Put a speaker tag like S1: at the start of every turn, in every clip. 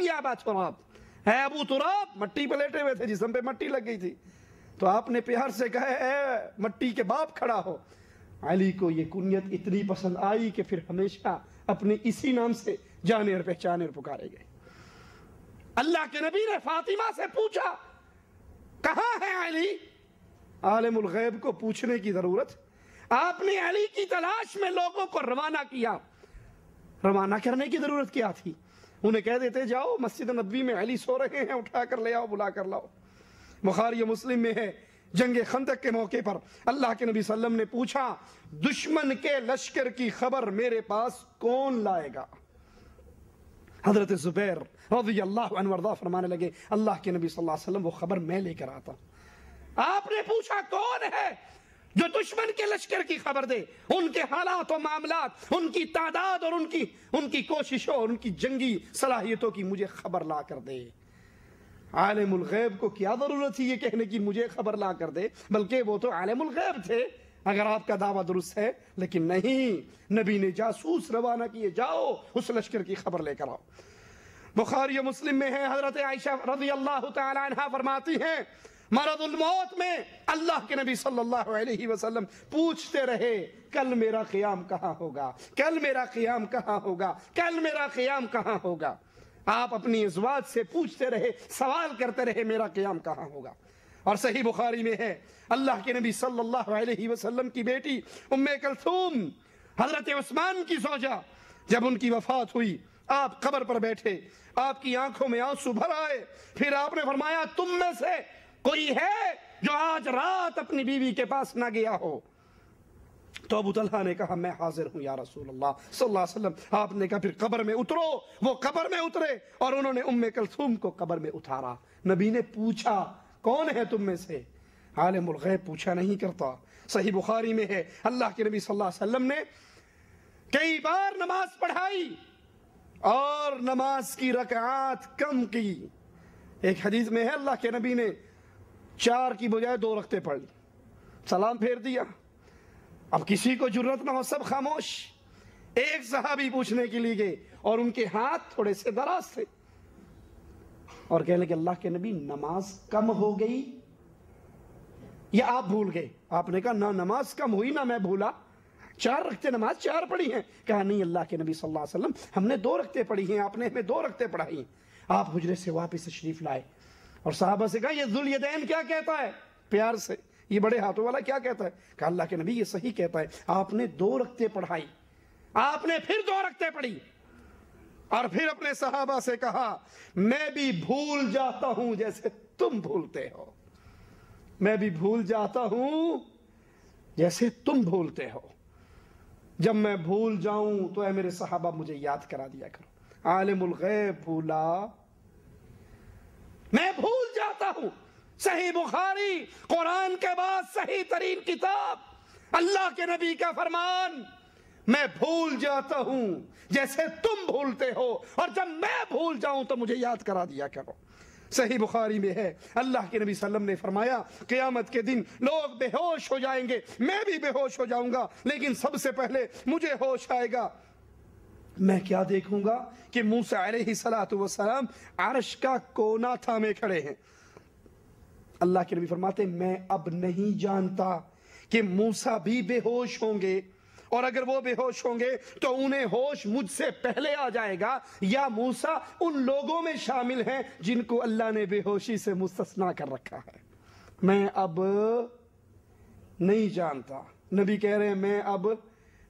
S1: یا ابا تراب، اے ابو تراب، مٹی پہ لیٹے ہوئے تھے، جسم پہ مٹی لگ گئی تھی، تو آپ نے پیار سے کہا اے مٹی کے باپ کھڑا ہو۔ علی کو یہ کنیت اتنی پسند آئی کہ پھر ہمیشہ اپنے اسی نام سے جانے اور پہچانے اور پکارے گئے۔ اللہ کے نبی نے فاطمہ سے پوچھا کہاں ہے علی؟ عالم الغیب کو پوچھنے کی ضرورت؟ آپ نے علی کی تلاش میں لوگوں کو روانہ کیا، روانہ کرنے کی ضرورت کیا تھی؟ انہیں کہہ دیتے جاؤ مسجد نبوی میں علی سو رہے ہیں، اٹھا کر لے آؤ، بلا کر لاؤ۔ بخاری مسلم میں ہے، جنگ خندق کے موقع پر اللہ کے نبی صلی اللہ علیہ وسلم نے پوچھا دشمن کے لشکر کی خبر میرے پاس کون لائے گا؟ حضرت زبیر رضی اللہ عنہ وارضاہ فرمانے لگے اللہ کے نبی صلی اللہ علیہ وسلم وہ خبر میں لے کر آتا۔ آپ نے پوچھا کون ہے جو دشمن کے لشکر کی خبر دے، ان کے حالات و معاملات، ان کی تعداد اور ان کی کوششوں اور ان کی جنگی صلاحیتوں کی مجھے خبر لا کر دے۔ عالم الغیب کو کیا ضرورت تھی یہ کہنے کی مجھے خبر لا کر دے، بلکہ وہ تو عالم الغیب تھے اگر آپ کا دعویٰ درست ہے، لیکن نہیں، نبی نے جاسوس روانہ کیے، جاؤ اس لشکر کی خبر لے کر آؤ۔ بخاری و مسلم میں ہے، حضرت عائشہ رضی اللہ تعالی عنہا فرماتی ہیں مرض الموت میں اللہ کے نبی صلی اللہ علیہ وسلم پوچھتے رہے کل میرا قیام کہاں ہوگا، کل میرا قیام کہاں ہوگا، کل میرا قیام کہاں ہوگا۔ آپ اپنی ازواج سے پوچھتے رہے، سوال کرتے رہے میرا قیام کہاں ہوگا۔ اور صحیح بخاری میں ہے اللہ کے نبی صلی اللہ علیہ وسلم کی بیٹی ام کلثوم حضرت عثمان کی زوجہ، جب ان کی وفات ہوئی آپ قبر پر بیٹھے، آپ کی آنکھوں میں آنسو بھر آئے، پھر آپ نے فرمایا تم میں سے کوئی ہے جو آج رات اپنی بیوی کے پاس نہ گیا ہو؟ تو ابو طلحہ نے کہا میں حاضر ہوں یا رسول اللہ صلی اللہ علیہ وسلم۔ آپ نے کہا پھر قبر میں اترو، وہ قبر میں اترے اور انہوں نے ام کلثوم کو قبر میں اتارا۔ نبی نے پوچھا کون ہے تم میں سے؟ عالم الغیب پوچھا نہیں کرتا۔ صحیح بخاری میں ہے اللہ کے نبی صلی اللہ علیہ وسلم نے کئی بار نماز پڑھائی اور نماز کی رکعات کم کی۔ ایک حدیث میں ہے اللہ کے نبی نے 4 کی بجائے 2 رکعتیں پڑھ لی، سلام پھیر دیا۔ اب کسی کو جرت نہ ہو، سب خاموش۔ ایک صحابی پوچھنے کے لیے گئے اور ان کے ہاتھ تھوڑے سے دراز تھے اور کہنے کہ اللہ کے نبی نماز کم ہو گئی یا آپ بھول گئے؟ آپ نے کہا نہ نماز کم ہوئی نہ میں بھولا، 4 رکعتیں نماز 4 پڑھی ہیں۔ کہا نہیں اللہ کے نبی صلی اللہ علیہ وسلم ہم نے 2 رکعتیں پڑھی ہیں، آپ نے ہمیں 2 رکعتیں پڑھائی ہیں۔ آپ حجرے سے واپس تشریف لائے اور صحابہ سے کہا یہ ذوالیدین کیا کہتا ہے؟ پیار سے یہ بڑے ہاتھوں والا کیا کہتا ہے؟ کہا اللہ کے نبی یہ صحیح کہتا ہے، آپ نے 2 رکعتیں پڑھائی، آپ نے پھر 2 رکعتیں پڑھی اور پھر اپنے صحابہ سے کہا میں بھی بھول جاتا ہوں جیسے تم بھولتے ہو، میں بھی بھول جاتا ہوں جیسے تم بھولتے ہو، جب میں بھول جاؤں تو اے میرے صحابہ مجھے یاد کرا دیا کرو۔ عالم الغیب بھولا، میں بھول جاتا ہوں۔ صحیح بخاری قرآن کے بعد صحیح ترین کتاب، اللہ کے نبی کا فرمان میں بھول جاتا ہوں جیسے تم بھولتے ہو، اور جب میں بھول جاؤں تو مجھے یاد کرا دیا کرو۔ صحیح بخاری میں ہے اللہ کے نبی صلی اللہ علیہ وسلم نے فرمایا قیامت کے دن لوگ بے ہوش ہو جائیں گے، میں بھی بے ہوش ہو جاؤں گا، لیکن سب سے پہلے مجھے ہوش آئے گا۔ میں کیا دیکھوں گا کہ موسیٰ علیہ السلام عرش کا کونا تھامے کھڑے ہیں۔ اللہ کے نبی فرماتے میں اب نہیں جانتا کہ موسیٰ بھی بے ہوش ہوں گے، اور اگر وہ بے ہوش ہوں گے تو انہیں ہوش مجھ سے پہلے آ جائے گا، یا موسیٰ ان لوگوں میں شامل ہیں جن کو اللہ نے بے ہوشی سے مستثنیٰ کر رکھا ہے۔ میں اب نہیں جانتا۔ نبی کہہ رہے ہیں میں اب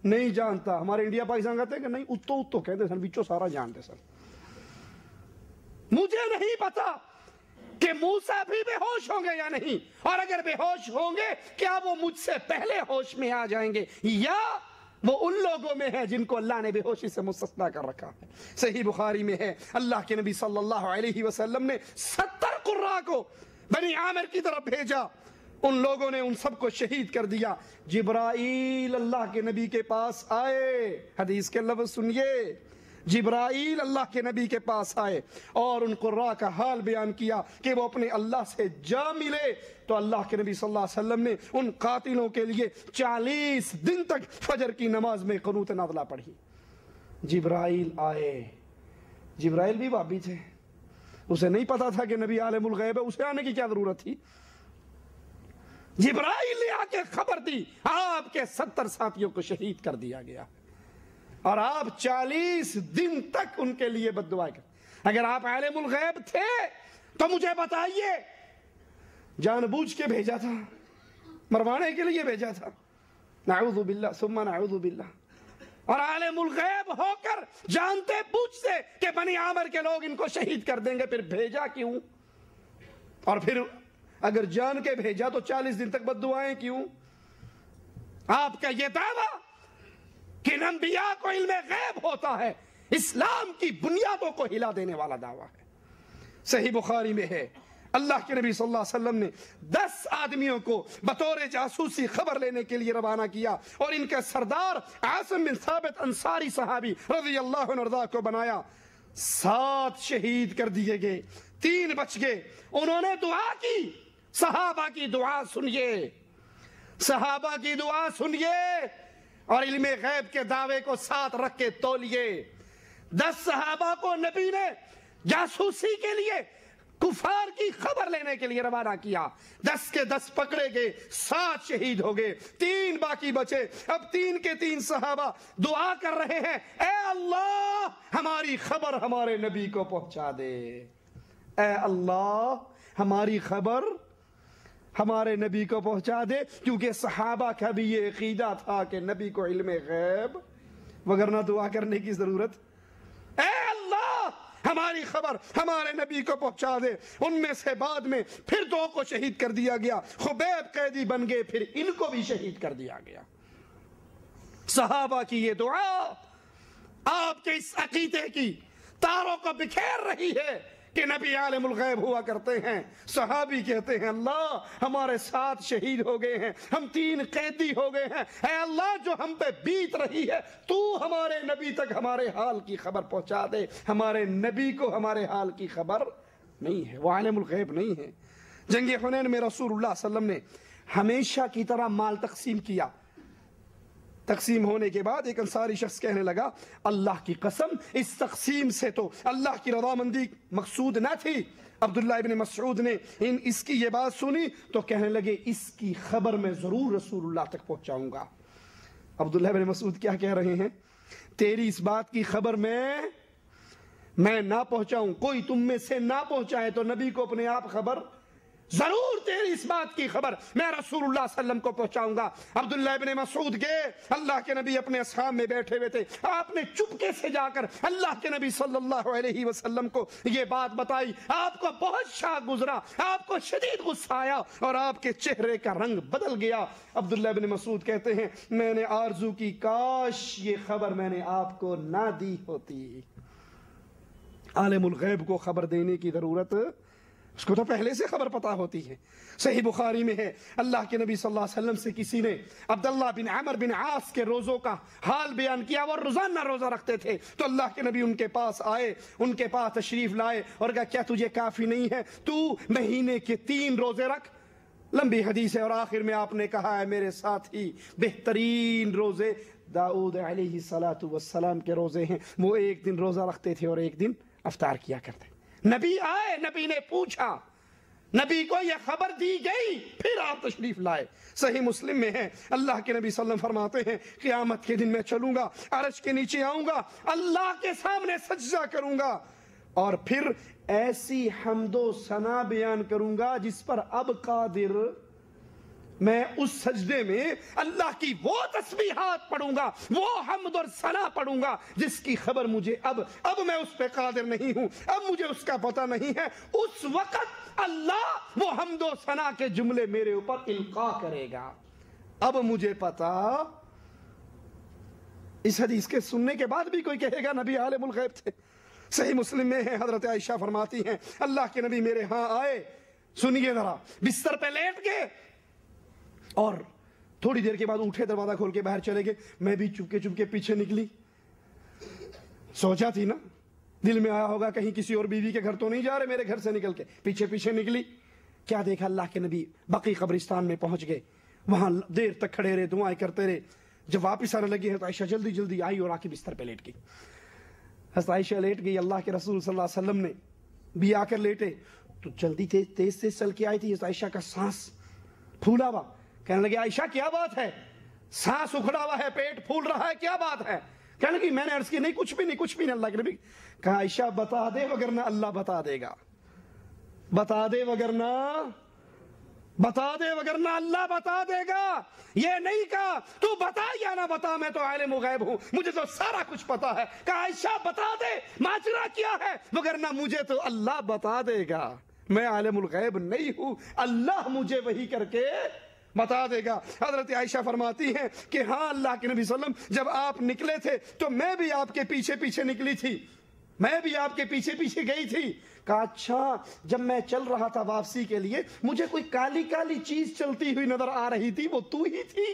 S1: نہیں جانتا۔ ہمارے انڈیا پاکستان کہتے ہیں کہ نہیں اتو کہتے سن بچوں سارا جانتے سن۔ مجھے نہیں پتا کہ موسیٰ بھی بے ہوش ہوں گے یا نہیں، اور اگر بے ہوش ہوں گے کیا وہ مجھ سے پہلے ہوش میں آ جائیں گے، یا وہ ان لوگوں میں ہے جن کو اللہ نے بے ہوشی سے مستثنیٰ کر رکھا ہے۔ صحیح بخاری میں ہے اللہ کے نبی صلی اللہ علیہ وسلم نے 70 قراء کو بنی عامر کی طرف بھیجا، ان لوگوں نے ان سب کو شہید کر دیا۔ جبرائیل اللہ کے نبی کے پاس آئے، حدیث کے لفظ سنیے، جبرائیل اللہ کے نبی کے پاس آئے اور ان قراء کا حال بیان کیا کہ وہ اپنے اللہ سے جا ملے، تو اللہ کے نبی صلی اللہ علیہ وسلم نے ان قاتلوں کے لیے 40 دن تک فجر کی نماز میں قنوت نازلہ پڑھی۔ جبرائیل آئے، جبرائیل بھی وہابی تھے، اسے نہیں پتا تھا کہ نبی عالم الغیب ہے، اسے آنے کی کیا ضرورت تھی؟ جبرائیل نے آ کے خبر دی آپ کے 70 ساتھیوں کو شہید کر دیا گیا، اور آپ 40 دن تک ان کے لیے بد دعا کر۔ اگر آپ عالم الغیب تھے تو مجھے بتائیے، جان بوجھ کے بھیجا تھا، مروانے کے لیے بھیجا تھا؟ نعوذ باللہ ثم نعوذ باللہ۔ اور عالم الغیب ہو کر جانتے بوجھتے کہ بنی عامر کے لوگ ان کو شہید کر دیں گے، پھر بھیجا کیوں؟ اور پھر اگر جان کے بھیجا تو 40 دن تک بد دعائیں کیوں؟ آپ کا یہ دعویٰ کہ انبیاء کو علم غیب ہوتا ہے اسلام کی بنیادوں کو ہلا دینے والا دعویٰ ہے۔ صحیح بخاری میں ہے، اللہ کے نبی صلی اللہ علیہ وسلم نے 10 آدمیوں کو بطور جاسوسی خبر لینے کے لیے روانہ کیا، اور ان کے سردار عاصم بن ثابت انصاری صحابی رضی اللہ عنہ ارضا کو بنایا۔ 7 شہید کر دیے گئے، 3 بچ گئے۔ انہوں نے دعا کی، صحابہ کی دعا سنیے، صحابہ کی دعا سنیے، اور علم غیب کے دعوے کو ساتھ رکھ کے تولیے۔ 10 صحابہ کو نبی نے جاسوسی کے لیے، کفار کی خبر لینے کے لیے روانہ کیا۔ 10 کے 10 پکڑے گئے، 7 شہید ہو گئے، 3 باقی بچے۔ اب 3 کے 3 صحابہ دعا کر رہے ہیں، اے اللہ ہماری خبر ہمارے نبی کو پہنچا دے، اے اللہ ہماری خبر ہمارے نبی کو پہنچا دے، کیونکہ صحابہ کا بھی یہ عقیدہ تھا کہ نبی کو علم غیب، وگرنہ دعا کرنے کی ضرورت۔ اے اللہ ہماری خبر ہمارے نبی کو پہنچا دے۔ ان میں سے بعد میں پھر 2 کو شہید کر دیا گیا، خبیب قیدی بن گئے، پھر ان کو بھی شہید کر دیا گیا۔ صحابہ کی یہ دعا آپ کے اس عقیدے کی تاروں کو بکھیر رہی ہے کہ نبی عالم الغیب ہوا کرتے ہیں۔ صحابی کہتے ہیں، اللہ ہمارے 7 شہید ہو گئے ہیں، ہم 3 قیدی ہو گئے ہیں، اے اللہ جو ہم پہ بیت رہی ہے تو ہمارے نبی تک ہمارے حال کی خبر پہنچا دے۔ ہمارے نبی کو ہمارے حال کی خبر نہیں ہے، وہ عالم الغیب نہیں ہے۔ جنگ حنین میں رسول اللہ صلی اللہ علیہ وسلم نے ہمیشہ کی طرح مال تقسیم کیا۔ تقسیم ہونے کے بعد ایک انصاری شخص کہنے لگا، اللہ کی قسم اس تقسیم سے تو اللہ کی رضامندی مقصود نہ تھی۔ عبداللہ ابن مسعود نے اس کی یہ بات سنی تو کہنے لگے، اس کی خبر میں ضرور رسول اللہ تک پہنچاؤں گا۔ عبداللہ ابن مسعود کیا کہہ رہے ہیں؟ تیری اس بات کی خبر میں نہ پہنچاؤں، کوئی تم میں سے نہ پہنچائے تو نبی کو اپنے آپ خبر، ضرور تیری اس بات کی خبر میں رسول اللہ صلی اللہ علیہ وسلم کو پہنچاؤں گا۔ عبداللہ ابن مسعود گئے، اللہ کے نبی اپنے اصحاب میں بیٹھے ہوئے تھے، آپ نے چپکے سے جا کر اللہ کے نبی صلی اللہ علیہ وسلم کو یہ بات بتائی۔ آپ کو بہت شاک گزرا، آپ کو شدید غصہ آیا، اور آپ کے چہرے کا رنگ بدل گیا۔ عبداللہ ابن مسعود کہتے ہیں، میں نے آرزو کی کاش یہ خبر میں نے آپ کو نہ دی ہوتی۔ عالم الغیب کو خبر دینے کی ضرورت، اس کو تو پہلے سے خبر پتا ہوتی ہے۔ صحیح بخاری میں ہے، اللہ کے نبی صلی اللہ علیہ وسلم سے کسی نے عبداللہ بن عمر بن عاص کے روزوں کا حال بیان کیا۔ وہ روزانہ روزہ رکھتے تھے، تو اللہ کے نبی ان کے پاس آئے، ان کے پاس تشریف لائے اور کہا، کیا تجھے کافی نہیں ہے؟ تو مہینے کے 3 روزے رکھ۔ لمبی حدیث ہے، اور آخر میں آپ نے کہا ہے، میرے ساتھی بہترین روزے داؤد علیہ السلام کے روزے ہیں، وہ ایک دن روزہ رکھتے تھے اور ایک دن افطار کیا کرتے۔ نبی آئے، نبی نے پوچھا، نبی کو یہ خبر دی گئی، پھر آپ تشریف لائے۔ صحیح مسلم میں ہے، اللہ کے نبی صلی اللہ علیہ وسلم فرماتے ہیں، قیامت کے دن میں چلوں گا، عرش کے نیچے آؤں گا، اللہ کے سامنے سجدہ کروں گا، اور پھر ایسی حمد و ثنا بیان کروں گا جس پر اب قادر، میں اس سجدے میں اللہ کی وہ تسبیحات پڑھوں گا، وہ حمد اور ثنا پڑھوں گا جس کی خبر مجھے اب میں اس پہ قادر نہیں ہوں، اب مجھے اس کا پتہ نہیں ہے۔ اس وقت اللہ وہ حمد و ثنا کے جملے میرے اوپر القاء کرے گا، اب مجھے پتہ۔ اس حدیث کے سننے کے بعد بھی کوئی کہے گا نبی عالم الغیب تھے۔ صحیح مسلم میں ہے، حضرت عائشہ فرماتی ہیں، اللہ کے نبی میرے ہاں آئے، سنیے ذرا، بستر پہ لیٹ گئے، اور تھوڑی دیر کے بعد اٹھے، دروازہ کھول کے باہر چلے گئے۔ میں بھی چپکے پیچھے نکلی، سوچا تھی نا، دل میں آیا ہوگا کہیں کسی اور بیوی کے گھر تو نہیں جا رہے، میرے گھر سے نکل کے پیچھے نکلی۔ کیا دیکھا؟ اللہ کے نبی بقی قبرستان میں پہنچ گئے، وہاں دیر تک کھڑے رہے، دعائیں کرتے رہے۔ جب واپس آنے لگے ہیں تو عائشہ جلدی آئی اور آ کے بستر پہ لیٹ گئی۔ حضرت عائشہ لیٹ گئی، اللہ کے رسول صلی اللہ علیہ وسلم نے بھی آ کر لیٹے تو جلدی تیز چل کے آئی تھی عائشہ کا سانس پھولا ہوا. کہنے لگے عائشہ کیا بات ہے, سانس اکھڑا ہوا ہے, پیٹ پھول رہا ہے, کیا بات ہے؟ کہنے لگی میں نے عرض کی نہیں کچھ بھی نہیں. اللہ کے نبی کہا عائشہ بتا دے وگرنہ اللہ بتا دے گا, بتا دے وگرنہ اللہ بتا دے گا. یہ نہیں کہا تو بتا یا نہ بتا, میں تو عالم غیب ہوں, مجھے تو سارا کچھ پتا ہے. کہا عائشہ بتا دے ماجرا کیا ہے, وگرنہ مجھے تو اللہ بتا دے گا, میں عالم الغیب نہیں ہوں, اللہ مجھے وحی کر کے بتا دے گا. حضرت عائشہ فرماتی ہیں کہ ہاں اللہ کے نبی صلی اللہ علیہ وسلم جب آپ نکلے تھے تو میں بھی آپ کے پیچھے پیچھے نکلی تھی, میں بھی آپ کے پیچھے پیچھے گئی تھی. کہا اچھا جب میں چل رہا تھا واپسی کے لیے مجھے کوئی کالی کالی چیز چلتی ہوئی نظر آ رہی تھی, وہ تو ہی تھی؟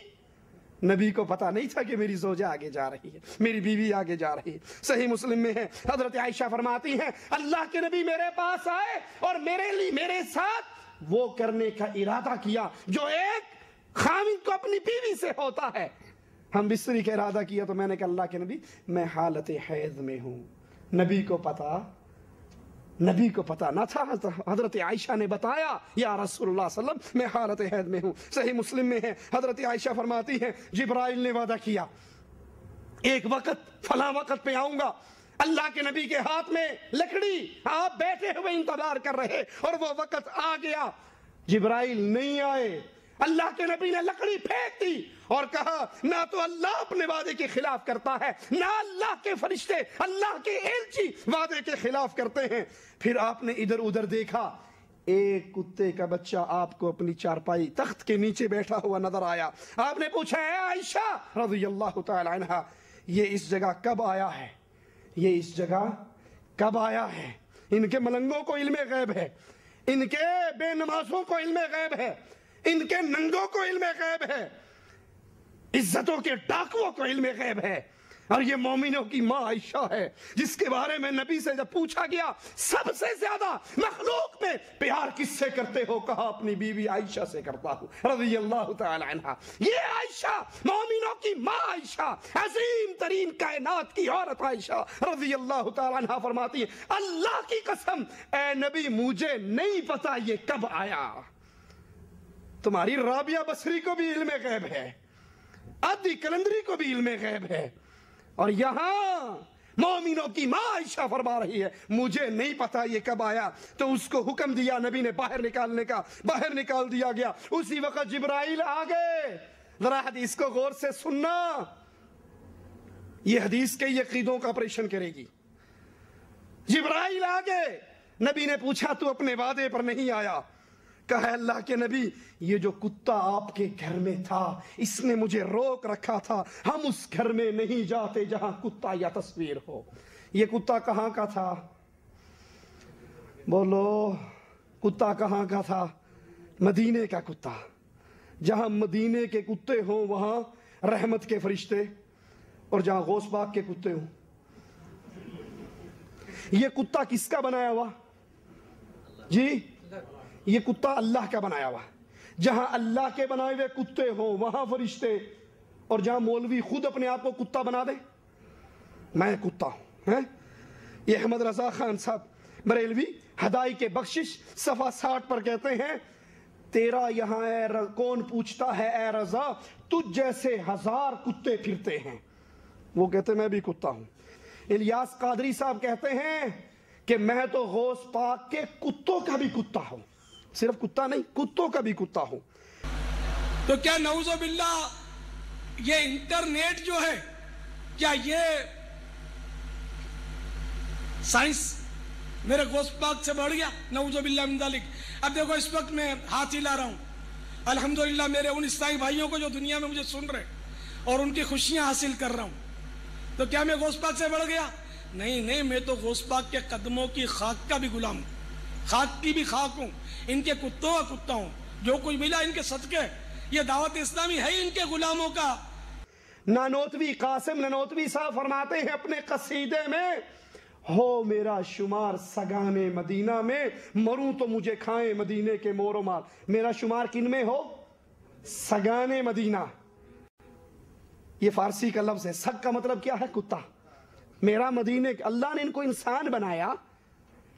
S1: نبی کو پتا نہیں تھا کہ میری زوجہ آگے جا رہی ہے, میری بیوی آگے جا رہی ہے. صحیح مسلم میں ہے, حضرت عائشہ فرماتی ہیں اللہ کے نبی میرے پاس آئے اور میرے ساتھ وہ کرنے کا ارادہ کیا جو ایک خاوند کو اپنی بیوی سے ہوتا ہے. ہم بستری کا ارادہ کیا تو میں نے کہا اللہ کے نبی میں حالت حیض میں ہوں. نبی کو پتا نہ تھا, حضرت عائشہ نے بتایا یا رسول اللہ صلی اللہ علیہ وسلم میں حالت حیض میں ہوں. صحیح مسلم میں ہے, حضرت عائشہ فرماتی ہیں جبرائیل نے وعدہ کیا ایک وقت فلاں وقت پہ آؤں گا, اللہ کے نبی کے ہاتھ میں لکڑی, آپ بیٹھے ہوئے انتظار کر رہے اور وہ وقت آ گیا, جبرائیل نہیں آئے, اللہ کے نبی نے لکڑی پھینک دی اور کہا نہ تو اللہ اپنے وعدے کے خلاف کرتا ہے, نہ اللہ کے فرشتے, اللہ کے ایلچی وعدے کے خلاف کرتے ہیں. پھر آپ نے ادھر ادھر دیکھا, ایک کتے کا بچہ آپ کو اپنی چارپائی تخت کے نیچے بیٹھا ہوا نظر آیا. آپ نے پوچھا اے عائشہ رضی اللہ تعالی عنہا یہ اس جگہ کب آیا ہے, یہ اس جگہ کب آیا ہے؟ ان کے ملنگوں کو علم غیب ہے, ان کے بے نمازوں کو علم غیب ہے, ان کے ننگوں کو علم غیب ہے, عزتوں کے ڈاکووں کو علم غیب ہے. اور یہ مومنوں کی ماں عائشہ ہے جس کے بارے میں نبی سے جب پوچھا گیا سب سے زیادہ مخلوق میں پیار کس سے کرتے ہو, کہا اپنی بیوی عائشہ سے کرتا ہوں رضی اللہ تعالی عنہا. یہ عائشہ مومنوں کی ماں عائشہ, عظیم ترین کائنات کی عورت عائشہ رضی اللہ تعالی عنہا فرماتی ہے اللہ کی قسم اے نبی مجھے نہیں پتا یہ کب آیا. تمہاری رابعہ بصری کو بھی علم غیب ہے, عدی کلندری کو بھی علم غیب ہے, اور یہاں مومنوں کی ماں عائشہ فرما رہی ہے مجھے نہیں پتا یہ کب آیا. تو اس کو حکم دیا نبی نے باہر نکالنے کا, باہر نکال دیا گیا. اسی وقت جبرائیل آ گئے. ذرا حدیث کو غور سے سننا, یہ حدیث کے عقیدوں کا آپریشن کرے گی. جبرائیل آ گئے, نبی نے پوچھا تو اپنے وعدے پر نہیں آیا. کہا اللہ کے نبی یہ جو کتا آپ کے گھر میں تھا اس نے مجھے روک رکھا تھا, ہم اس گھر میں نہیں جاتے جہاں کتا یا تصویر ہو. یہ کتا کہاں کا تھا؟ بولو کتا کہاں کا تھا؟ مدینے کا کتا. جہاں مدینے کے کتے ہوں وہاں رحمت کے فرشتے, اور جہاں غوث پاک کے کتے ہوں. یہ کتا کس کا بنایا ہوا جی؟ یہ کتا اللہ کا بنایا ہوا. جہاں اللہ کے بنائے ہوئے کتے ہوں وہاں فرشتے, اور جہاں مولوی خود اپنے آپ کو کتا بنا دے, میں کتا ہوں. یہ احمد رضا خان صاحب بریلوی ہدائی کے بخشش صفحہ 60 پر کہتے ہیں تیرا یہاں کون پوچھتا ہے اے رضا, تجھ جیسے ہزار کتے پھرتے ہیں. وہ کہتے میں بھی کتا ہوں. الیاس قادری صاحب کہتے ہیں کہ میں تو غوث پاک کے کتوں کا بھی کتا ہوں, صرف کتا نہیں کتوں کا بھی کتا ہوں.
S2: تو کیا نعوذ باللہ یہ انٹرنیٹ جو ہے کیا یہ سائنس میرے غوث پاک سے بڑھ گیا؟ نعوذ باللہ من ذالک. اب دیکھو اس وقت میں ہاتھ ہلا رہا ہوں, الحمدللہ میرے ان عیسائی بھائیوں کو جو دنیا میں مجھے سن رہے اور ان کی خوشیاں حاصل کر رہا ہوں, تو کیا میں غوث پاک سے بڑھ گیا؟ نہیں, میں تو غوث پاک کے قدموں کی خاک کا بھی غلام ہوں, خاک کی بھی خاک ہوں, ان کے کتوں کا کتا ہوں. جو کچھ ملا ان کے صدقے, یہ دعوت اسلامی ہے ان کے غلاموں کا.
S1: نانوتوی قاسم نانوتوی صاحب فرماتے ہیں اپنے قصیدے میں ہو میرا شمار سگانے مدینہ میں, مروں تو مجھے کھائیں مدینے کے مور و مال. میرا شمار کن میں ہو؟ سگانے مدینہ. یہ فارسی کا لفظ ہے. سگ کا مطلب کیا ہے؟ کتا. میرا مدینے, اللہ نے ان کو انسان بنایا,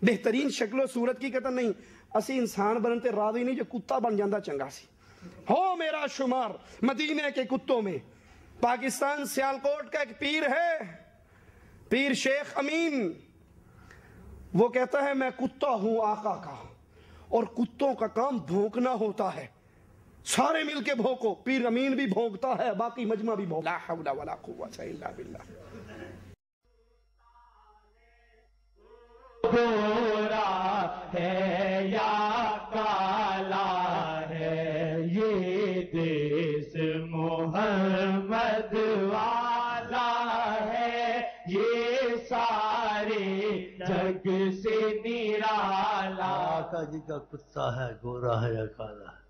S1: بہترین شکل و صورت کی کہتا نہیں اسی انسان بنتے راضی نہیں جو کتا بن جاندہ چنگا سی ہو میرا شمار مدینے کے کتوں میں۔ پاکستان سیالکوٹ کا ایک پیر ہے، پیر شیخ امین، وہ کہتا ہے میں کتا ہوں آقا کا، اور کتوں کا کام بھونکنا ہوتا ہے، سارے مل کے بھونکو۔ پیر امین بھی بھونکتا ہے، باقی مجمع بھی بھونکتا ہے۔ لا حول ولا قوت الا باللہ۔
S3: گورا ہے یا کالا ہے یہ دیس محمد والا ہے، یہ سارے جگ سے نرالا۔
S4: آقا جی کا کتا ہے، گورا ہے یا کالا ہے،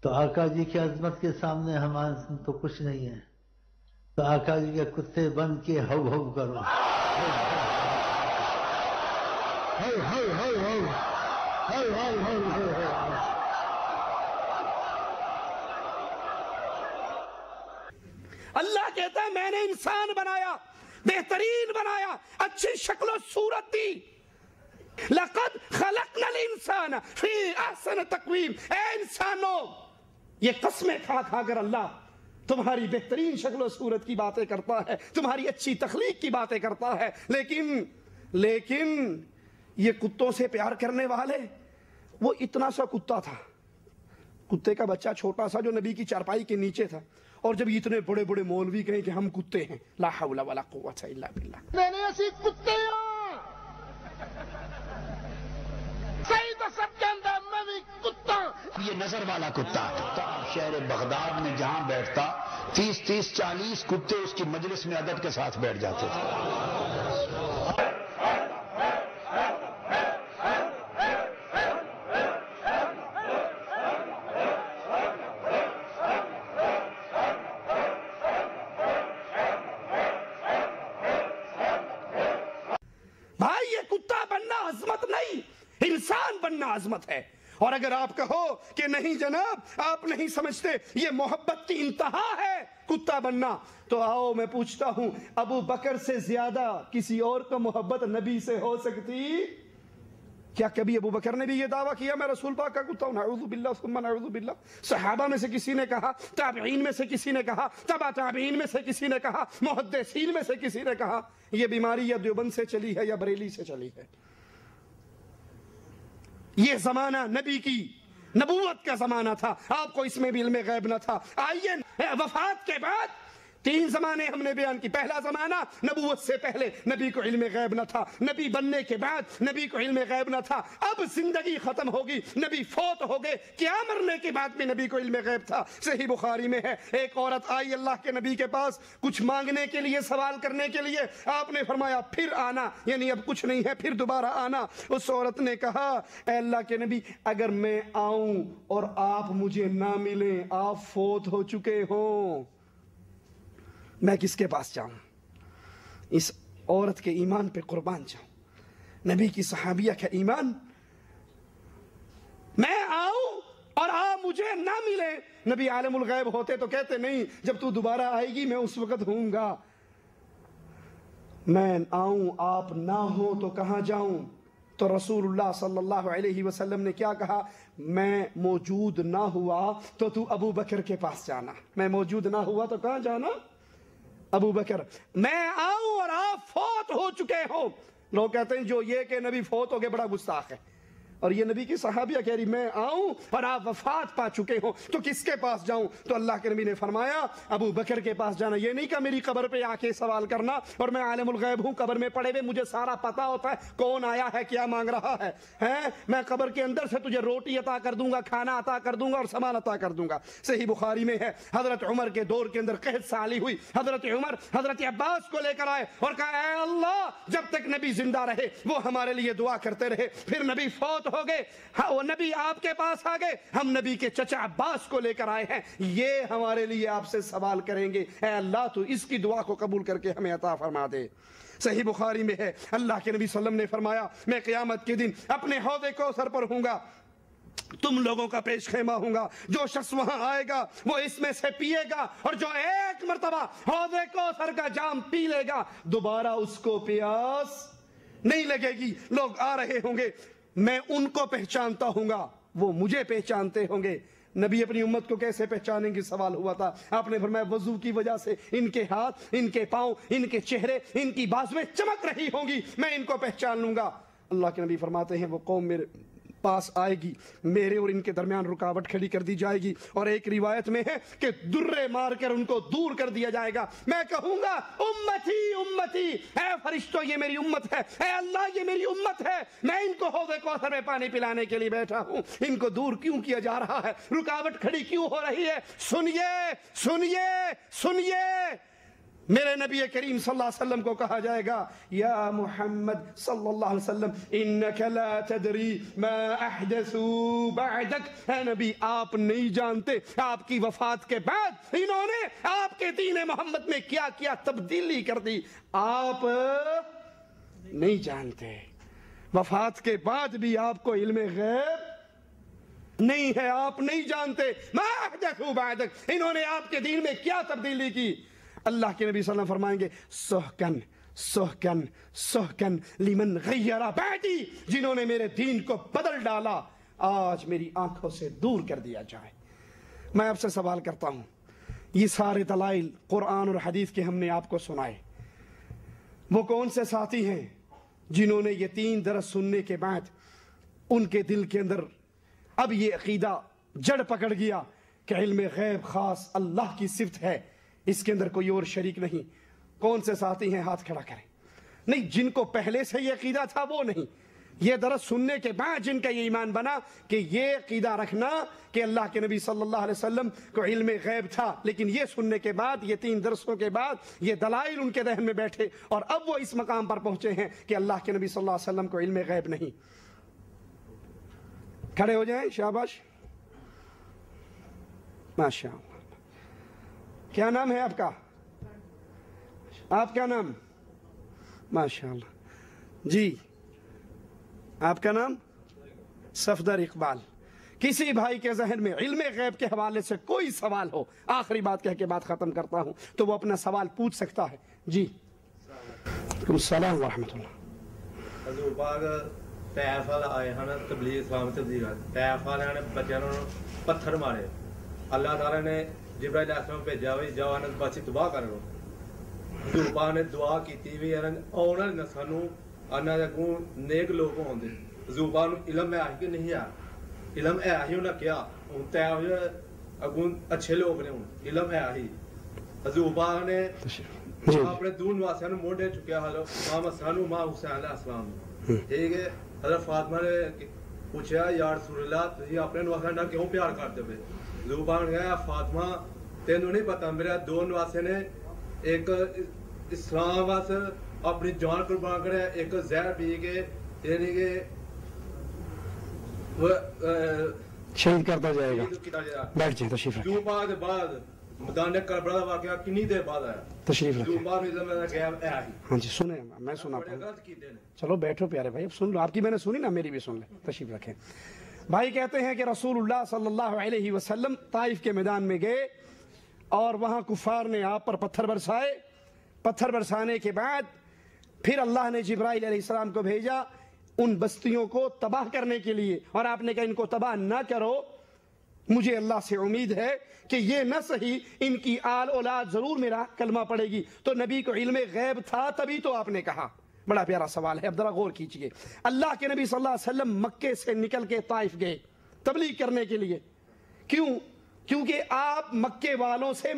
S4: تو آقا جی کی عظمت کے سامنے ہمارے تو کچھ نہیں ہے، تو آقا جی کے کتے بن کے ہو ہو کرو،
S1: اللہ کہتا ہے میں نے انسان بنایا، بہترین بنایا، اچھی شکل و صورت دی۔ لقد خلقنا الانسان فی احسن تقویم۔ اے انسانوں، یہ قسمیں کھا کھا کر اللہ تمہاری بہترین شکل و صورت کی باتیں کرتا ہے، تمہاری اچھی تخلیق کی باتیں کرتا ہے، لیکن یہ کتوں سے پیار کرنے والے، وہ اتنا سا کتا تھا، کتے کا بچہ چھوٹا سا جو نبی کی چارپائی کے نیچے تھا، اور جب اتنے بڑے بڑے مولوی کہیں کہ ہم کتے ہیں، لا حول ولا قوت الا باللہ۔
S3: میں نے ایسی کتے صحیح تو سب کے اندر میں بھی کتا۔
S5: یہ نظر والا کتا شہر بغداد میں جہاں بیٹھتا 30-40 کتے اس کی مجلس میں عدد کے ساتھ بیٹھ جاتے تھے۔
S1: بھائی یہ کتا بننا عظمت نہیں، انسان بننا عظمت ہے۔ اور اگر آپ کہو کہ نہیں جناب آپ نہیں سمجھتے یہ محبت کی انتہا ہے کتا بننا، تو آؤ میں پوچھتا ہوں ابو بکر سے زیادہ کسی اور کو محبت نبی سے ہو سکتی؟ کیا کبھی ابو بکر نے بھی یہ دعویٰ کیا میں رسول پاک کا کتا ہوں؟ نعوذ باللہ ثم نعوذ باللہ۔ صحابہ میں سے کسی نے کہا، تابعین میں سے کسی نے کہا، تبع تابعین میں سے کسی نے کہا، محدثین میں سے کسی نے کہا؟ یہ بیماری یا دیوبند سے چلی ہے یا بریلی سے چلی ہے۔ یہ زمانہ نبی کی نبوت کا زمانہ تھا، آپ کو اس میں بھی علم غیب نہ تھا۔ آئیے وفات کے بعد 3 زمانے ہم نے بیان کی۔ پہلا زمانہ نبوت سے پہلے نبی کو علم غیب نہ تھا، نبی بننے کے بعد نبی کو علم غیب نہ تھا، اب زندگی ختم ہوگی، نبی فوت ہو گئے، کیا مرنے کے بعد بھی نبی کو علم غیب تھا۔ صحیح بخاری میں ہے ایک عورت آئی اللہ کے نبی کے پاس کچھ مانگنے کے لیے، سوال کرنے کے لیے، آپ نے فرمایا پھر آنا، یعنی اب کچھ نہیں ہے پھر دوبارہ آنا۔ اس عورت نے کہا اے اللہ کے نبی اگر میں آؤں اور آپ مجھے نہ ملیں، آپ فوت ہو چکے ہوں، میں کس کے پاس جاؤں؟ اس عورت کے ایمان پہ قربان جاؤں، نبی کی صحابیہ کا ایمان۔ میں آؤں اور آپ مجھے نہ ملے، نبی عالم الغیب ہوتے تو کہتے نہیں جب تو دوبارہ آئے گی میں اس وقت ہوں گا، میں آؤں آپ نہ ہوں تو کہاں جاؤں؟ تو رسول اللہ صلی اللہ علیہ وسلم نے کیا کہا؟ میں موجود نہ ہوا تو تو ابو بکر کے پاس جانا، میں موجود نہ ہوا تو کہاں جانا؟ ابو بکر۔ میں آؤں اور آپ فوت ہو چکے ہو۔ لوگ کہتے ہیں جو یہ کہ نبی فوت ہو گئے بڑا گستاخ ہے، اور یہ نبی کی صحابیہ کہہ رہی میں آؤں اور آپ وفات پا چکے ہو تو کس کے پاس جاؤں؟ تو اللہ کے نبی نے فرمایا ابو بکر کے پاس جانا۔ یہ نہیں کہ میری قبر پہ آ کے سوال کرنا، اور میں عالم الغیب ہوں، قبر میں پڑے ہوئے مجھے سارا پتا ہوتا ہے کون آیا ہے کیا مانگ رہا ہے، میں قبر کے اندر سے تجھے روٹی عطا کر دوں گا، کھانا عطا کر دوں گا اور سامان عطا کر دوں گا۔ صحیح بخاری میں ہے حضرت عمر کے دور کے اندر قحط سالی ہوئی، حضرت عمر حضرت عباس کو لے کر آئے اور کہا اے اللہ جب تک نبی زندہ رہے وہ ہمارے لیے دعا کرتے رہے، پھر نبی فوت ہو گئے، وہ نبی آپ کے پاس آ گئے، ہم نبی کے چچا عباس کو لے کر آئے ہیں، یہ ہمارے لیے آپ سے سوال کریں گے، اے اللہ تو اس کی دعا کو قبول کر کے ہمیں عطا فرما دے۔ صحیح بخاری میں ہے اللہ کے نبی صلی اللہ علیہ وسلم نے فرمایا میں قیامت کے دن اپنے حوض کوثر پر ہوں گا، تم لوگوں کا پیش خیمہ ہوں گا، جو شخص وہاں آئے گا وہ اس میں سے پیے گا، اور جو ایک مرتبہ حوض کوثر کا جام پی لے گا دوبارہ اس کو پیاس نہیں لگے گی. لوگ آ رہے ہوں گے, میں ان کو پہچانتا ہوں گا, وہ مجھے پہچانتے ہوں گے. نبی اپنی امت کو کیسے پہچانیں گے سوال ہوا تھا. آپ نے فرمایا وضو کی وجہ سے ان کے ہاتھ, ان کے پاؤں, ان کے چہرے, ان کی بازویں چمک رہی ہوں گی, میں ان کو پہچان لوں گا. اللہ کے نبی فرماتے ہیں وہ قوم میرے پاس آئے گی, میرے اور ان کے درمیان رکاوٹ کھڑی کر دی جائے گی, اور ایک روایت میں ہے کہ درے مار کر ان کو دور کر دیا جائے گا. میں کہوں گا امتی امتی, اے فرشتوں یہ میری امت ہے, اے اللہ یہ میری امت ہے, میں ان کو حوض کوثر میں پانی پلانے کے لیے بیٹھا ہوں, ان کو دور کیوں کیا جا رہا ہے, رکاوٹ کھڑی کیوں ہو رہی ہے؟ سنیے سنیے سنیے, میرے نبی کریم صلی اللہ علیہ وسلم کو کہا جائے گا یا محمد صلی اللہ علیہ وسلم انک لا تدری ما احدثوا بعدک, اے نبی آپ نہیں جانتے آپ کی وفات کے بعد انہوں نے آپ کے دین محمد میں کیا کیا تبدیلی کر دی, آپ نہیں جانتے. وفات کے بعد بھی آپ کو علم غیب نہیں ہے, آپ نہیں جانتے ما احدثوا بعدک, انہوں نے آپ کے دین میں کیا تبدیلی کی. اللہ کے نبی صلی اللہ علیہ وسلم فرمائیں گے سحقن سحقن سحقن لمن غیر بعدی, جنہوں نے میرے دین کو بدل ڈالا آج میری آنکھوں سے دور کر دیا جائے. میں آپ سے سوال کرتا ہوں, یہ سارے دلائل قرآن اور حدیث کے ہم نے آپ کو سنائے, وہ کون سے ساتھی ہیں جنہوں نے یہ 3 درس سننے کے بعد ان کے دل کے اندر اب یہ عقیدہ جڑ پکڑ گیا کہ علم غیب خاص اللہ کی صفت ہے, اس کے اندر کوئی اور شریک نہیں؟ کون سے ساتھی ہیں ہاتھ کھڑا کریں. نہیں, جن کو پہلے سے یہ عقیدہ تھا وہ نہیں, یہ درس سننے کے بعد جن کا یہ ایمان بنا کہ یہ عقیدہ رکھنا کہ اللہ کے نبی صلی اللہ علیہ وسلم کو علم غیب تھا, لیکن یہ سننے کے بعد یہ 3 درسوں کے بعد یہ دلائل ان کے ذہن میں بیٹھے اور اب وہ اس مقام پر پہنچے ہیں کہ اللہ کے نبی صلی اللہ علیہ وسلم کو علم غیب نہیں. کھڑے ہو جائیں, شاباش, ماشاء اللہ. کیا نام ہے آپ کا؟ آپ کا نام؟ ماشاء اللہ جی, آپ کا نام؟ صفدر اقبال. کسی بھائی کے ذہن میں علم غیب کے حوالے سے کوئی سوال ہو, آخری بات کہہ کے بات ختم کرتا ہوں, تو وہ اپنا سوال پوچھ سکتا ہے. جی السلام ورحمۃ اللہ.
S6: حضور پاک طائف والے آئے ہیں تبلیغ اسلام تبلیغ, طائف والے نے بچوں کو پتھر مارے, اللہ تعالیٰ نے جبرائیل علیہ السلام بھیجا بھی جاؤ انہاں بچی تباہ کرو. حضور پاک نے دعا کیتی بھی آنے والی نسل نوں انہاں دے اگوں نیک لوگ ہوندے. حضور پاک نوں علم ہے کہ نہیں ہے, علم ہے ہی انہاں کیا ہن تے اگوں اچھے لوگ نے, ہن علم ہے ہی. حضور پاک نے اپنے دون واسطے نوں موڑے چکیا حضرت امام حسن و امام حسین علیہ السلام, ٹھیک ہے. حضرت فاطمہ نے پوچھا یا رسول اللہ تسی اپنے نواسے نال کیوں پیار کرتے ہو؟ حضور پاک نے کہا فاطمہ تینوں نہیں پتا, میرے 2 نواسے نے ایک اسلام واسطے اپنی جان قربان کرے, ایک زہر پی کے یعنی کہ وہ
S1: شہید کرتا جائے گا. بیٹھ جائیں, تشریف رکھیں.
S6: حضور پاک کے بعد میدان کربلا کا واقعہ کنی دیر بعد آیا,
S1: تشریف رکھیں.
S6: حضور پاک نے زمانہ کہا ہے ہی.
S1: ہاں جی سنیں, میں سناتا ہوں. چلو بیٹھو پیارے بھائی, اب سن لو, آپ کی میں نے سنی نا, میری بھی سن لیں. تشریف رکھیں. بھائی کہتے ہیں کہ رسول اللہ صلی اللہ علیہ وسلم طائف کے میدان میں گئے اور وہاں کفار نے آپ پر پتھر برسائے. پتھر برسانے کے بعد پھر اللہ نے جبرائیل علیہ السلام کو بھیجا ان بستیوں کو تباہ کرنے کے لیے, اور آپ نے کہا ان کو تباہ نہ کرو, مجھے اللہ سے امید ہے کہ یہ نہ صحیح ان کی آل اولاد ضرور میرا کلمہ پڑے گی. تو نبی کو علم غیب تھا تبھی تو آپ نے کہا. بڑا پیارا سوال ہے, اب ذرا غور کیجئے. اللہ کے نبی صلی اللہ علیہ وسلم مکے سے نکل کے طائف گئے تبلیغ کرنے کے لیے. کیوں؟ کیونکہ آپ مکے والوں سے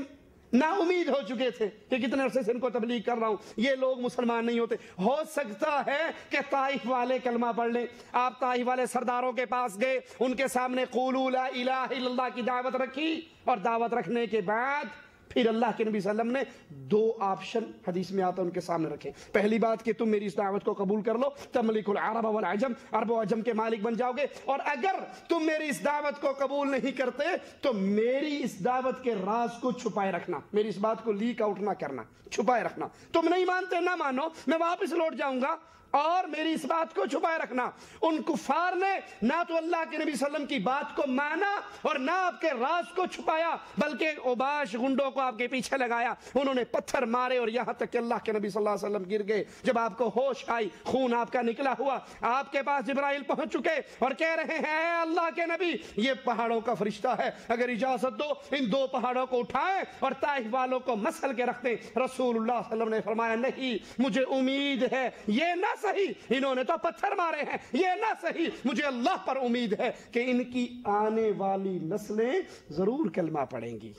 S1: نا امید ہو چکے تھے کہ کتنے عرصے سے ان کو تبلیغ کر رہا ہوں, یہ لوگ مسلمان نہیں ہوتے, ہو سکتا ہے کہ طائف والے کلمہ پڑھ لیں. آپ طائف والے سرداروں کے پاس گئے, ان کے سامنے قولوا لا الہ الا اللہ کی دعوت رکھی, اور دعوت رکھنے کے بعد پھر اللہ کے نبی صلی اللہ علیہ وسلم نے 2 آپشن حدیث میں آتا ان کے سامنے رکھے. پہلی بات کہ تم میری اس دعوت کو قبول کر لو, تملک العرب والعجم, عرب و عجم کے مالک بن جاؤ گے, اور اگر تم میری اس دعوت کو قبول نہیں کرتے تو میری اس دعوت کے راز کو چھپائے رکھنا, میری اس بات کو لیک آؤٹ نہ کرنا, چھپائے رکھنا. تم نہیں مانتے نہ مانو, میں واپس لوٹ جاؤں گا, اور میری اس بات کو چھپائے رکھنا. ان کفار نے نہ تو اللہ کے نبی صلی اللہ علیہ وسلم کی بات کو مانا اور نہ آپ کے راز کو چھپایا, بلکہ اوباش گنڈوں کو آپ کے پیچھے لگایا, انہوں نے پتھر مارے اور یہاں تک کہ اللہ کے نبی صلی اللہ علیہ وسلم گر گئے. جب آپ کو ہوش آئی, خون آپ کا نکلا ہوا, آپ کے پاس جبرائیل پہنچ چکے اور کہہ رہے ہیں اے اللہ کے نبی, یہ پہاڑوں کا فرشتہ ہے, اگر اجازت دو ان 2 پہاڑوں کو اٹھائیں اور طائف والوں کو مسل کے رکھ دیں. رسول اللہ صلی اللہ علیہ وسلم نے فرمایا نہیں, مجھے امید ہے, یہ نہ صحیح, انہوں نے تو پتھر مارے ہیں, یہ نہ صحیح, مجھے اللہ پر امید ہے کہ ان کی آنے والی نسلیں ضرور کلمہ پڑھیں گی.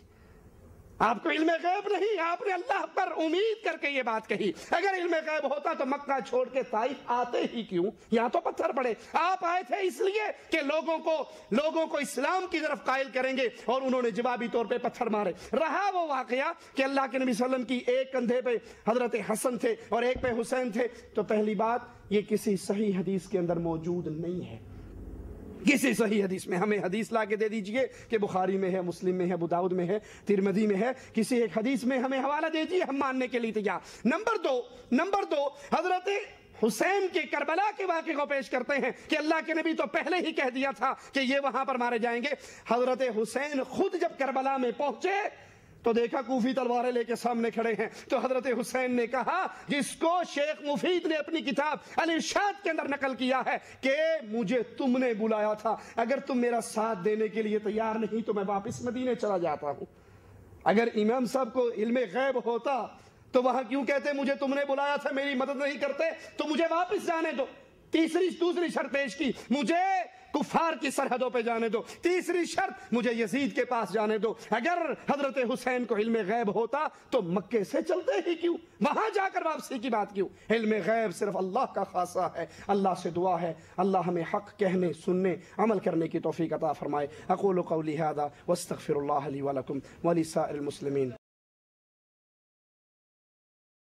S1: آپ کو علم غیب نہیں, آپ نے اللہ پر امید کر کے یہ بات کہی. اگر علم غیب ہوتا تو مکہ چھوڑ کے طائف آتے ہی کیوں؟ یہاں تو پتھر پڑے. آپ آئے تھے اس لیے کہ لوگوں کو اسلام کی طرف قائل کریں گے, اور انہوں نے جوابی طور پہ پتھر مارے. رہا وہ واقعہ کہ اللہ کے نبی صلی اللہ علیہ وسلم کی ایک کندھے پہ حضرت حسن تھے اور ایک پہ حسین تھے, تو پہلی بات یہ کسی صحیح حدیث کے اندر موجود نہیں ہے. کسی صحیح حدیث میں ہمیں حدیث لا کے دے دیجئے کہ بخاری میں ہے, مسلم میں ہے, ابو داؤد میں ہے, ترمذی میں ہے, کسی ایک حدیث میں ہمیں حوالہ دے دیجئے, ہم ماننے کے لیے تیار. نمبر دو حضرت حسین کے کربلا کے واقعے کو پیش کرتے ہیں کہ اللہ کے نبی تو پہلے ہی کہہ دیا تھا کہ یہ وہاں پر مارے جائیں گے. حضرت حسین خود جب کربلا میں پہنچے تو دیکھا کوفی تلواریں لے کے سامنے کھڑے ہیں, تو حضرت حسین نے کہا, جس کو شیخ مفید نے اپنی کتاب الارشاد کے اندر نقل کیا ہے کہ مجھے تم نے بلایا تھا, اگر تم میرا ساتھ دینے کے لیے تیار نہیں تو میں واپس مدینے چلا جاتا ہوں. اگر امام صاحب کو علم غیب ہوتا تو وہاں کیوں کہتے مجھے تم نے بلایا تھا, میری مدد نہیں کرتے تو مجھے واپس جانے دو. دوسری شرط پیش کی, مجھے کفار کی سرحدوں پہ جانے دو. تیسری شرط, مجھے یزید کے پاس جانے دو. اگر حضرت حسین کو علم غیب ہوتا تو مکے سے چلتے ہی کیوں, وہاں جا کر واپسی کی بات کیوں؟ علم غیب صرف اللہ کا خاصہ ہے. اللہ سے دعا ہے اللہ ہمیں حق کہنے, سننے, عمل کرنے کی توفیق عطا فرمائے. اقول قولی ھذا واستغفر اللہ لی ولکم ولسائر المسلمین.